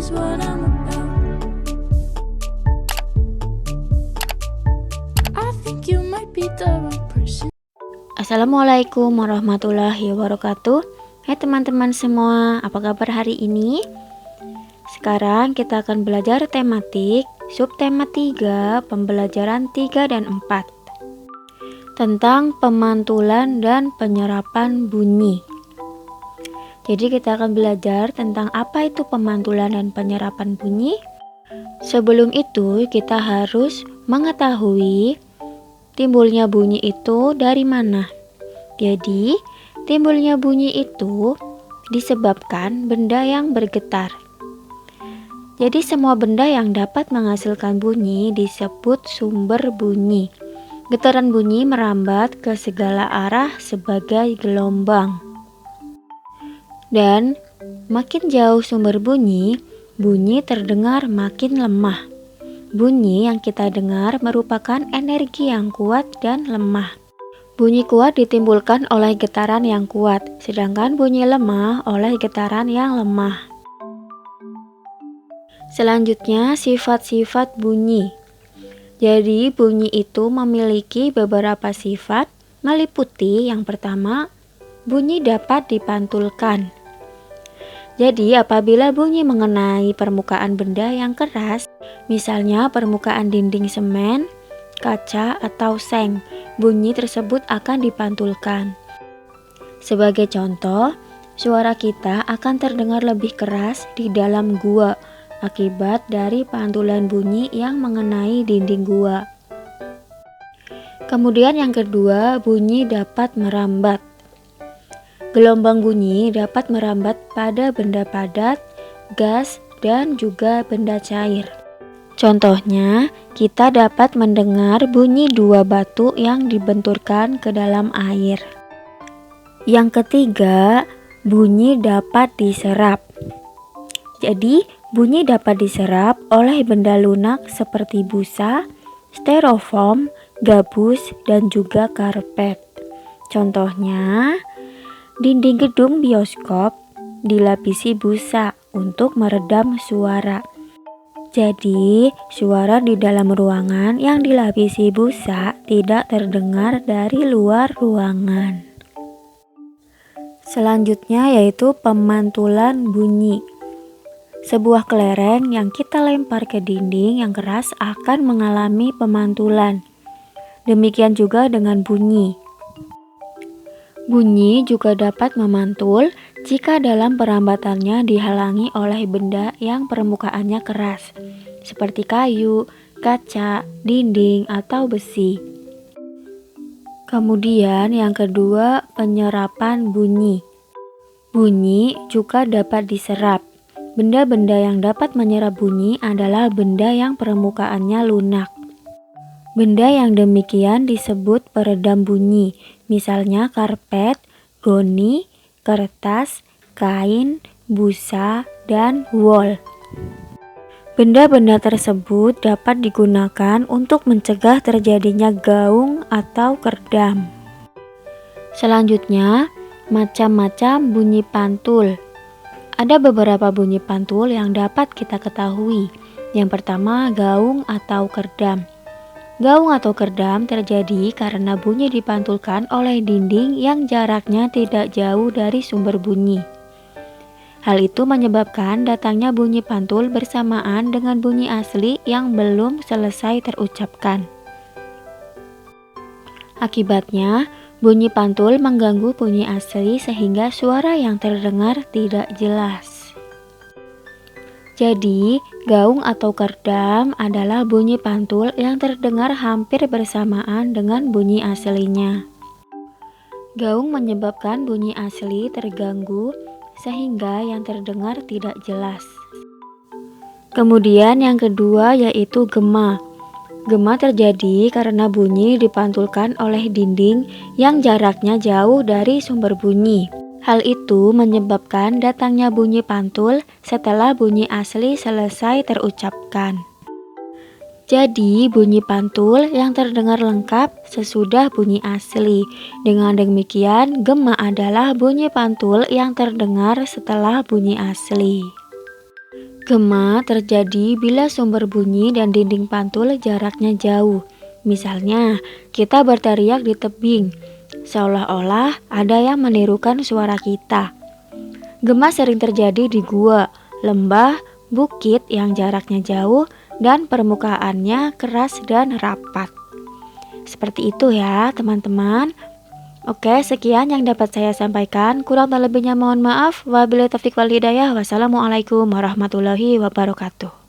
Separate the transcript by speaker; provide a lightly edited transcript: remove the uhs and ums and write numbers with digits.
Speaker 1: is what I'm about. I think you might be the right person.
Speaker 2: Assalamualaikum warahmatullahi wabarakatuh. Hai teman-teman semua, apa kabar hari ini? Sekarang kita akan belajar tematik subtema 3, pembelajaran 3 dan 4 tentang pemantulan dan penyerapan bunyi. Jadi kita akan belajar tentang apa itu pemantulan dan penyerapan bunyi. Sebelum itu kita harus mengetahui timbulnya bunyi itu dari mana. Jadi timbulnya bunyi itu disebabkan benda yang bergetar. Jadi semua benda yang dapat menghasilkan bunyi disebut sumber bunyi. Getaran bunyi merambat ke segala arah sebagai gelombang. Dan makin jauh sumber bunyi, bunyi terdengar makin lemah. Bunyi yang kita dengar merupakan energi yang kuat dan lemah. Bunyi kuat ditimbulkan oleh getaran yang kuat, sedangkan bunyi lemah oleh getaran yang lemah. Selanjutnya, sifat-sifat bunyi. Jadi, bunyi itu memiliki beberapa sifat, meliputi yang pertama, bunyi dapat dipantulkan. Jadi, apabila bunyi mengenai permukaan benda yang keras, misalnya permukaan dinding semen, kaca, atau seng, bunyi tersebut akan dipantulkan. Sebagai contoh, suara kita akan terdengar lebih keras di dalam gua akibat dari pantulan bunyi yang mengenai dinding gua. Kemudian yang kedua, bunyi dapat merambat. Gelombang bunyi dapat merambat pada benda padat, gas, dan juga benda cair. Contohnya, kita dapat mendengar bunyi dua batu yang dibenturkan ke dalam air. Yang ketiga, bunyi dapat diserap. Jadi, bunyi dapat diserap oleh benda lunak seperti busa, styrofoam, gabus, dan juga karpet. Contohnya, dinding gedung bioskop dilapisi busa untuk meredam suara. Jadi, suara di dalam ruangan yang dilapisi busa tidak terdengar dari luar ruangan. Selanjutnya yaitu pemantulan bunyi. Sebuah kelereng yang kita lempar ke dinding yang keras akan mengalami pemantulan. Demikian juga dengan bunyi. Bunyi juga dapat memantul jika dalam perambatannya dihalangi oleh benda yang permukaannya keras, seperti kayu, kaca, dinding, atau besi. Kemudian yang kedua, penyerapan bunyi. Bunyi juga dapat diserap. Benda-benda yang dapat menyerap bunyi adalah benda yang permukaannya lunak. Benda yang demikian disebut peredam bunyi, misalnya karpet, goni, kertas, kain, busa, dan wol. Benda-benda tersebut dapat digunakan untuk mencegah terjadinya gaung atau kerdam. Selanjutnya, macam-macam bunyi pantul. Ada beberapa bunyi pantul yang dapat kita ketahui. Yang pertama, gaung atau kerdam. Gaung atau kerdam terjadi karena bunyi dipantulkan oleh dinding yang jaraknya tidak jauh dari sumber bunyi. Hal itu menyebabkan datangnya bunyi pantul bersamaan dengan bunyi asli yang belum selesai terucapkan. Akibatnya, bunyi pantul mengganggu bunyi asli sehingga suara yang terdengar tidak jelas. Jadi, gaung atau kerdam adalah bunyi pantul yang terdengar hampir bersamaan dengan bunyi aslinya. Gaung menyebabkan bunyi asli terganggu sehingga yang terdengar tidak jelas. Kemudian yang kedua yaitu gema. Gema terjadi karena bunyi dipantulkan oleh dinding yang jaraknya jauh dari sumber bunyi. Hal itu menyebabkan datangnya bunyi pantul setelah bunyi asli selesai terucapkan. Jadi, bunyi pantul yang terdengar lengkap sesudah bunyi asli. Dengan demikian, gema adalah bunyi pantul yang terdengar setelah bunyi asli. Gema terjadi bila sumber bunyi dan dinding pantul jaraknya jauh. Misalnya, kita berteriak di tebing, seolah-olah ada yang menirukan suara kita. Gema sering terjadi di gua, lembah, bukit yang jaraknya jauh dan permukaannya keras dan rapat. Seperti itu ya teman-teman. Oke, sekian yang dapat saya sampaikan. Kurang dan lebihnya mohon maaf. Wabillahi taufiq wal hidayah. Wassalamualaikum warahmatullahi wabarakatuh.